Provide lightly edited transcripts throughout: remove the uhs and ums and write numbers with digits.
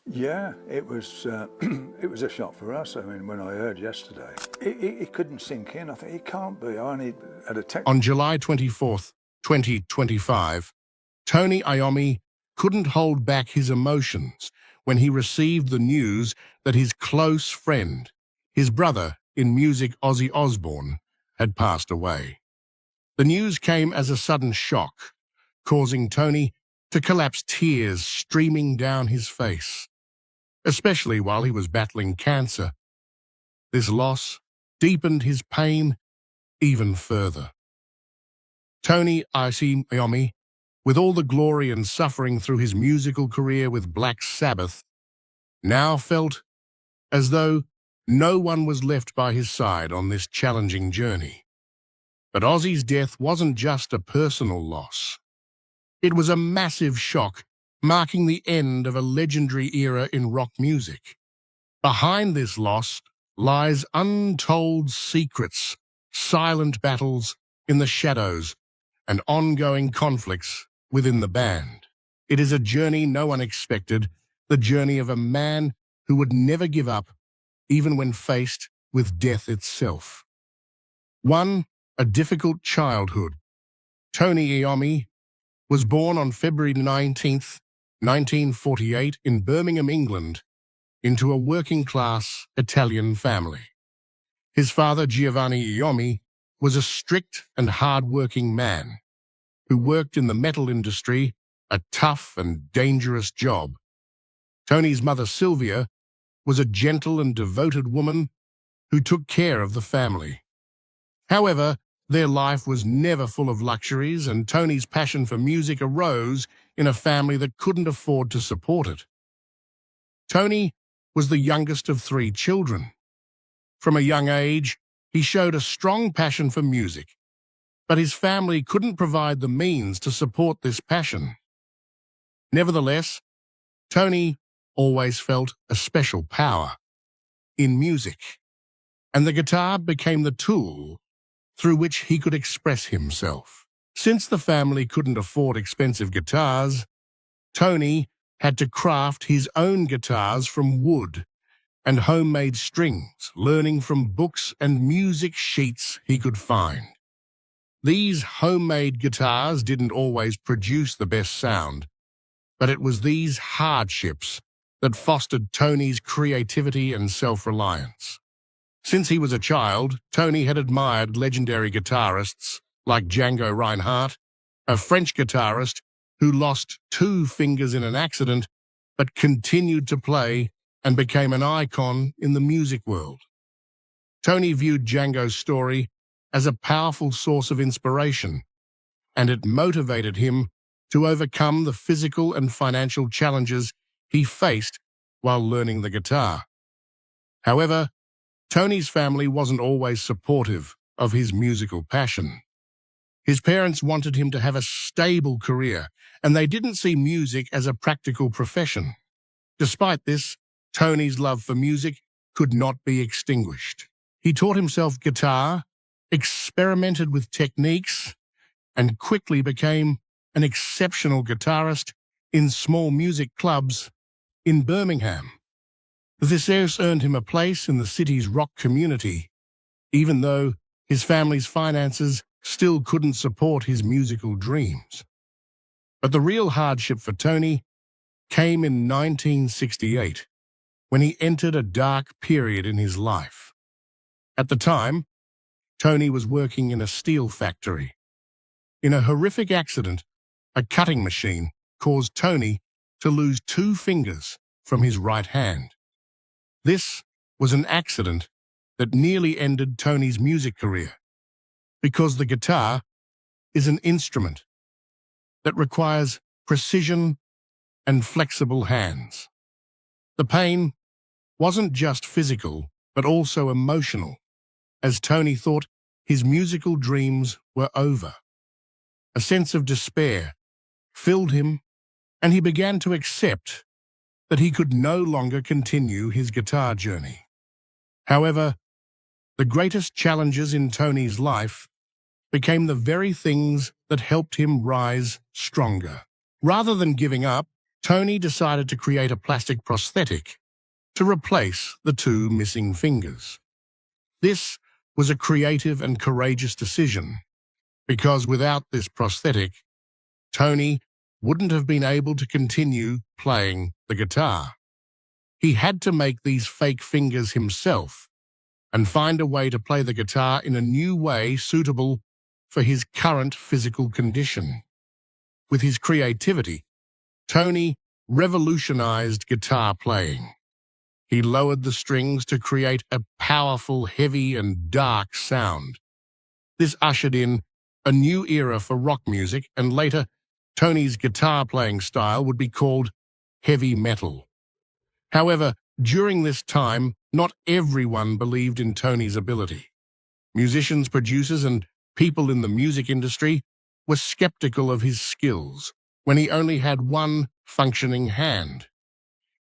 Yeah, it was it was a shock for us. I mean, when I heard yesterday, it couldn't sink in. I think it can't be. I only had a text. On July 24th, 2025, Tony Iommi couldn't hold back his emotions when he received the news that his close friend, his brother in music Ozzy Osbourne, had passed away. The news came as a sudden shock, causing Tony to collapse, tears streaming down his face, especially while he was battling cancer. This loss deepened his pain even further. Tony Iommi, with all the glory and suffering through his musical career with Black Sabbath, now felt as though no one was left by his side on this challenging journey. But Ozzy's death wasn't just a personal loss. It was a massive shock, marking the end of a legendary era in rock music. Behind this loss lies untold secrets, silent battles in the shadows, and ongoing conflicts within the band. It is a journey no one expected, the journey of a man who would never give up, even when faced with death itself. 1. A difficult childhood. Tony Iommi was born on February 19th, 1948 in Birmingham, England, into a working-class Italian family. His father, Giovanni Iommi, was a strict and hard-working man who worked in the metal industry, a tough and dangerous job. Tony's mother, Sylvia, was a gentle and devoted woman who took care of the family. However, their life was never full of luxuries, and Tony's passion for music arose in a family that couldn't afford to support it. Tony was the youngest of 3 children. From a young age, he showed a strong passion for music, but his family couldn't provide the means to support this passion. Nevertheless, Tony always felt a special power in music, and the guitar became the tool through which he could express himself. Since the family couldn't afford expensive guitars, Tony had to craft his own guitars from wood and homemade strings, learning from books and music sheets he could find. These homemade guitars didn't always produce the best sound, but it was these hardships that fostered Tony's creativity and self-reliance. Since he was a child, Tony had admired legendary guitarists like Django Reinhardt, a French guitarist who lost 2 fingers in an accident but continued to play and became an icon in the music world. Tony viewed Django's story as a powerful source of inspiration, and it motivated him to overcome the physical and financial challenges he faced while learning the guitar. However, Tony's family wasn't always supportive of his musical passion. His parents wanted him to have a stable career, and they didn't see music as a practical profession. Despite this, Tony's love for music could not be extinguished. He taught himself guitar, experimented with techniques, and quickly became an exceptional guitarist in small music clubs in Birmingham. This earned him a place in the city's rock community, even though his family's finances still couldn't support his musical dreams. But the real hardship for Tony came in 1968, when he entered a dark period in his life. At the time, Tony was working in a steel factory. In a horrific accident, a cutting machine caused Tony to lose 2 fingers from his right hand. This was an accident that nearly ended Tony's music career, because the guitar is an instrument that requires precision and flexible hands. The pain wasn't just physical, but also emotional, as Tony thought his musical dreams were over. A sense of despair filled him, and he began to accept that he could no longer continue his guitar journey. However, the greatest challenges in Tony's life became the very things that helped him rise stronger. Rather than giving up, Tony decided to create a plastic prosthetic to replace the two missing fingers. This was a creative and courageous decision, because without this prosthetic, Tony wouldn't have been able to continue playing the guitar. He had to make these fake fingers himself and find a way to play the guitar in a new way suitable for his current physical condition. With his creativity, Tony revolutionized guitar playing. He lowered the strings to create a powerful, heavy, and dark sound. This ushered in a new era for rock music, and later, Tony's guitar playing style would be called heavy metal. However, during this time, not everyone believed in Tony's ability. Musicians, producers, and people in the music industry were skeptical of his skills when he only had one functioning hand.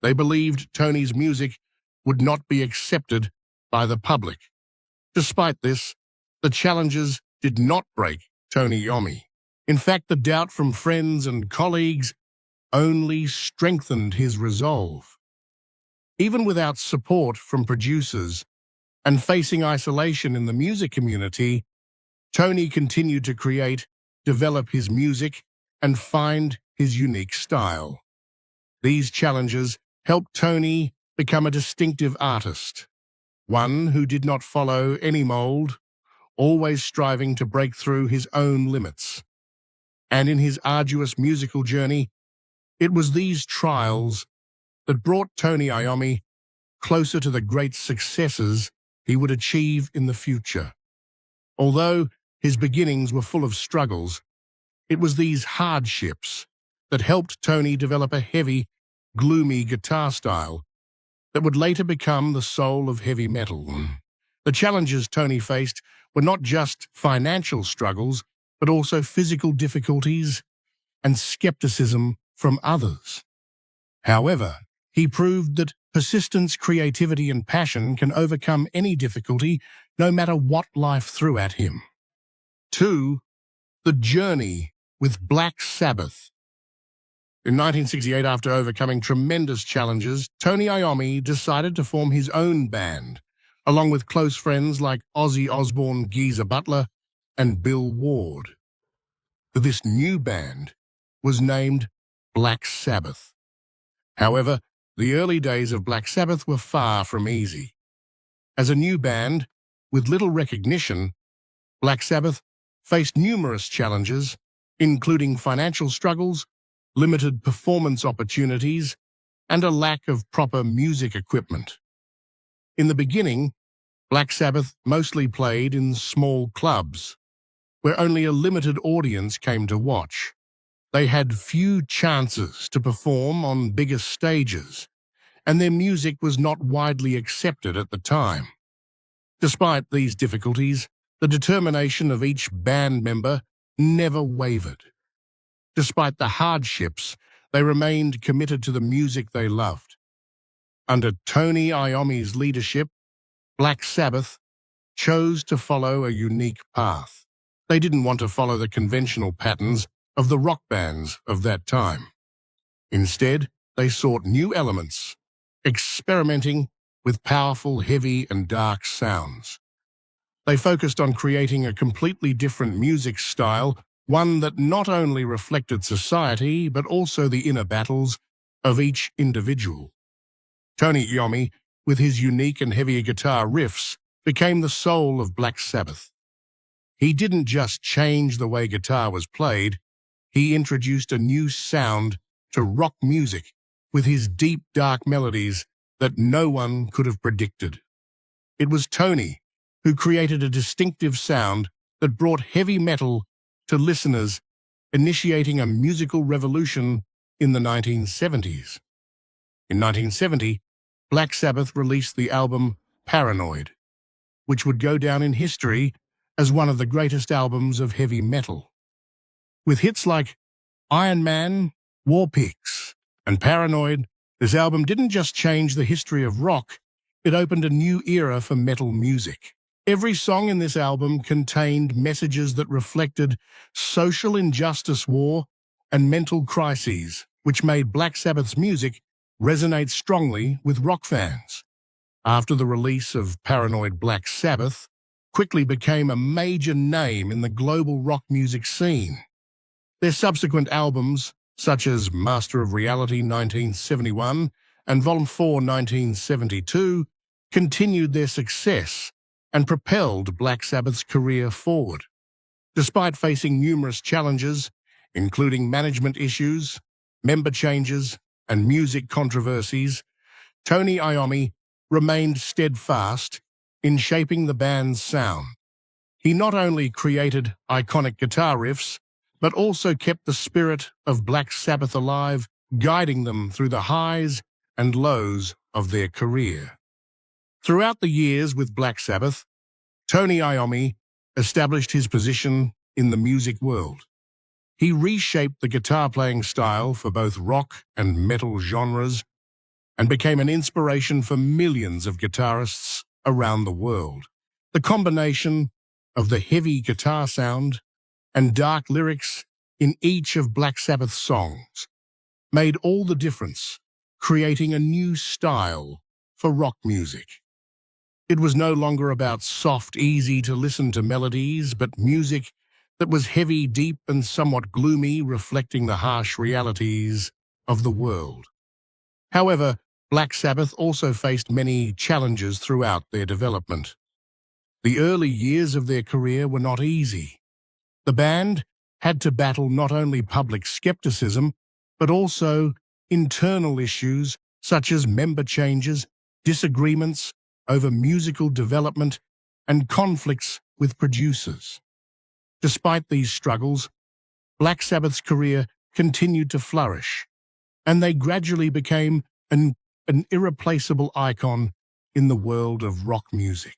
They believed Tony's music would not be accepted by the public. Despite this, the challenges did not break Tony Iommi. In fact, the doubt from friends and colleagues only strengthened his resolve. Even without support from producers and facing isolation in the music community, Tony continued to create, develop his music, and find his unique style. These challenges helped Tony become a distinctive artist, one who did not follow any mold, always striving to break through his own limits. And in his arduous musical journey, it was these trials that brought Tony Iommi closer to the great successes he would achieve in the future. Although his beginnings were full of struggles, it was these hardships that helped Tony develop a heavy, gloomy guitar style that would later become the soul of heavy metal. The challenges Tony faced were not just financial struggles, but also physical difficulties and skepticism from others. However, he proved that persistence, creativity, and passion can overcome any difficulty, no matter what life threw at him. 2. The journey with Black Sabbath. In 1968, after overcoming tremendous challenges, Tony Iommi decided to form his own band, along with close friends like Ozzy Osbourne, Geezer Butler, and Bill Ward. This new band was named Black Sabbath. However, the early days of Black Sabbath were far from easy. As a new band, with little recognition, Black Sabbath faced numerous challenges, including financial struggles, limited performance opportunities, and a lack of proper music equipment. In the beginning, Black Sabbath mostly played in small clubs, where only a limited audience came to watch. They had few chances to perform on bigger stages, and their music was not widely accepted at the time. Despite these difficulties, the determination of each band member never wavered. Despite the hardships, they remained committed to the music they loved. Under Tony Iommi's leadership, Black Sabbath chose to follow a unique path. They didn't want to follow the conventional patterns of the rock bands of that time. Instead, they sought new elements, experimenting with powerful, heavy, and dark sounds. They focused on creating a completely different music style, one that not only reflected society, but also the inner battles of each individual. Tony Iommi, with his unique and heavy guitar riffs, became the soul of Black Sabbath. He didn't just change the way guitar was played, he introduced a new sound to rock music with his deep, dark melodies that no one could have predicted. It was Tony who created a distinctive sound that brought heavy metal to listeners, initiating a musical revolution in the 1970s. In 1970, Black Sabbath released the album Paranoid, which would go down in history as one of the greatest albums of heavy metal. With hits like Iron Man, War Pigs, and Paranoid, this album didn't just change the history of rock, it opened a new era for metal music. Every song in this album contained messages that reflected social injustice, war, and mental crises. which made Black Sabbath's music resonate strongly with rock fans. After the release of Paranoid, Black Sabbath quickly became a major name in the global rock music scene. Their subsequent albums, such as Master of Reality 1971 and Volume 4 1972, continued their success and propelled Black Sabbath's career forward. Despite facing numerous challenges, including management issues, member changes, and music controversies, Tony Iommi remained steadfast in shaping the band's sound. He not only created iconic guitar riffs, but also kept the spirit of Black Sabbath alive, guiding them through the highs and lows of their career. Throughout the years with Black Sabbath, Tony Iommi established his position in the music world. He reshaped the guitar-playing style for both rock and metal genres and became an inspiration for millions of guitarists around the world. The combination of the heavy guitar sound and dark lyrics in each of Black Sabbath's songs made all the difference, creating a new style for rock music. It was no longer about soft, easy-to-listen-to melodies, but music that was heavy, deep, and somewhat gloomy, reflecting the harsh realities of the world. However, Black Sabbath also faced many challenges throughout their development. The early years of their career were not easy. The band had to battle not only public skepticism, but also internal issues such as member changes, disagreements over musical development, and conflicts with producers. Despite these struggles, Black Sabbath's career continued to flourish, and they gradually became an irreplaceable icon in the world of rock music.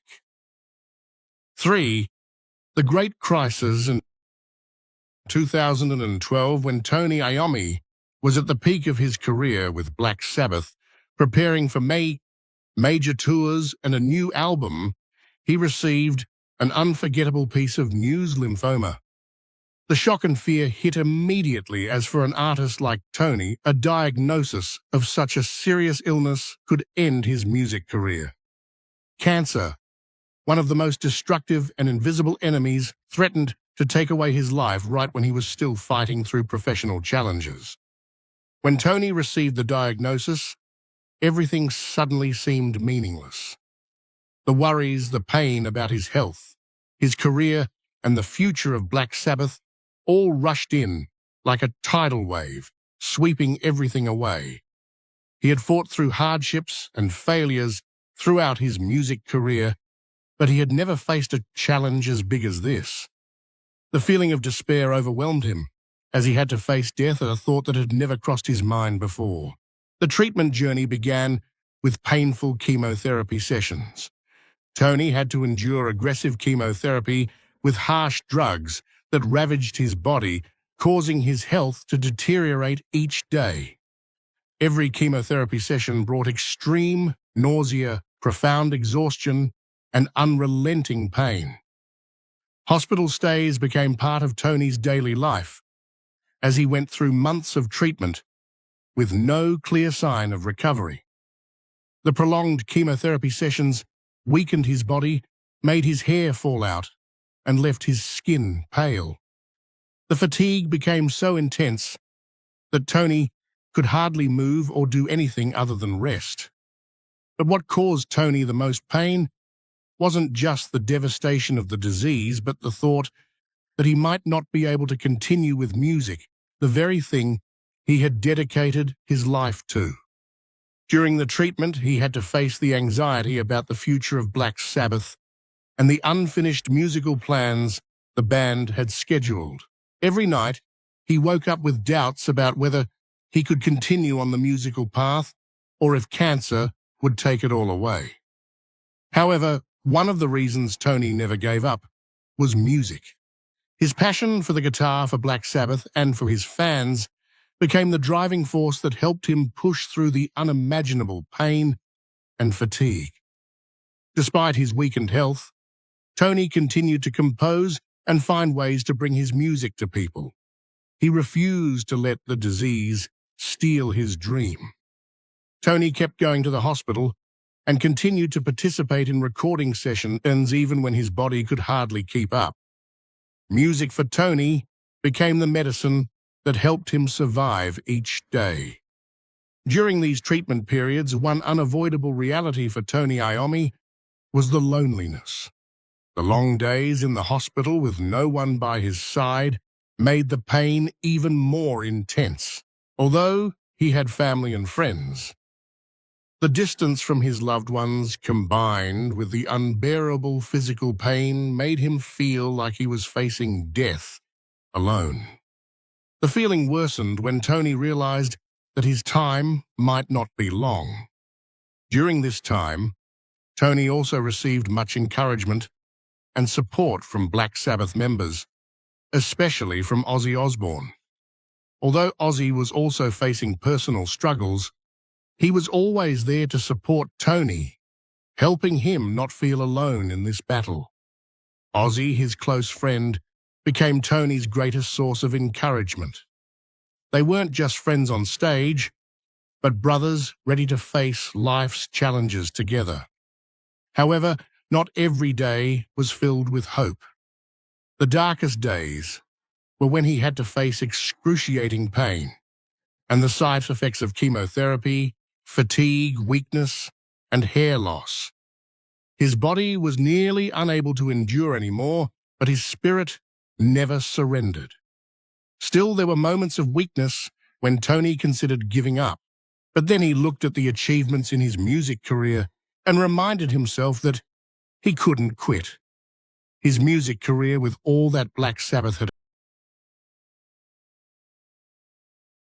3. The Great Crisis in 2012, when Tony Iommi was at the peak of his career with Black Sabbath, preparing for major tours and a new album, he received an unforgettable piece of news: lymphoma. The shock and fear hit immediately, as for an artist like Tony, a diagnosis of such a serious illness could end his music career. Cancer, one of the most destructive and invisible enemies, threatened to take away his life right when he was still fighting through professional challenges. When Tony received the diagnosis, everything suddenly seemed meaningless. The worries, the pain about his health, his career, and the future of Black Sabbath all rushed in like a tidal wave, sweeping everything away. He had fought through hardships and failures throughout his music career, but he had never faced a challenge as big as this. The feeling of despair overwhelmed him, as he had to face death at a thought that had never crossed his mind before. The treatment journey began with painful chemotherapy sessions. Tony had to endure aggressive chemotherapy with harsh drugs that ravaged his body, causing his health to deteriorate each day. Every chemotherapy session brought extreme nausea, profound exhaustion, and unrelenting pain. Hospital stays became part of Tony's daily life, as he went through months of treatment with no clear sign of recovery. The prolonged chemotherapy sessions weakened his body, made his hair fall out, and left his skin pale. The fatigue became so intense that Tony could hardly move or do anything other than rest. But what caused Tony the most pain wasn't just the devastation of the disease, but the thought that he might not be able to continue with music, the very thing he had dedicated his life to. During the treatment, he had to face the anxiety about the future of Black Sabbath and the unfinished musical plans the band had scheduled. Every night, he woke up with doubts about whether he could continue on the musical path or if cancer would take it all away. However, one of the reasons Tony never gave up was music. His passion for the guitar, for Black Sabbath, and for his fans became the driving force that helped him push through the unimaginable pain and fatigue. Despite his weakened health, Tony continued to compose and find ways to bring his music to people. He refused to let the disease steal his dream. Tony kept going to the hospital and continued to participate in recording sessions even when his body could hardly keep up. Music for Tony became the medicine that helped him survive each day. During these treatment periods, one unavoidable reality for Tony Iommi was the loneliness. The long days in the hospital with no one by his side made the pain even more intense. Although he had family and friends, the distance from his loved ones combined with the unbearable physical pain made him feel like he was facing death alone. The feeling worsened when Tony realized that his time might not be long. During this time, Tony also received much encouragement and support from Black Sabbath members, especially from Ozzy Osbourne. Although Ozzy was also facing personal struggles, he was always there to support Tony, helping him not feel alone in this battle. Ozzy, his close friend, became Tony's greatest source of encouragement. They weren't just friends on stage, but brothers ready to face life's challenges together. However, not every day was filled with hope. The darkest days were when he had to face excruciating pain and the side effects of chemotherapy, fatigue, weakness, and hair loss. His body was nearly unable to endure anymore, but his spirit never surrendered. Still, there were moments of weakness when Tony considered giving up, but then he looked at the achievements in his music career and reminded himself that he couldn't quit. His music career, with all that Black Sabbath had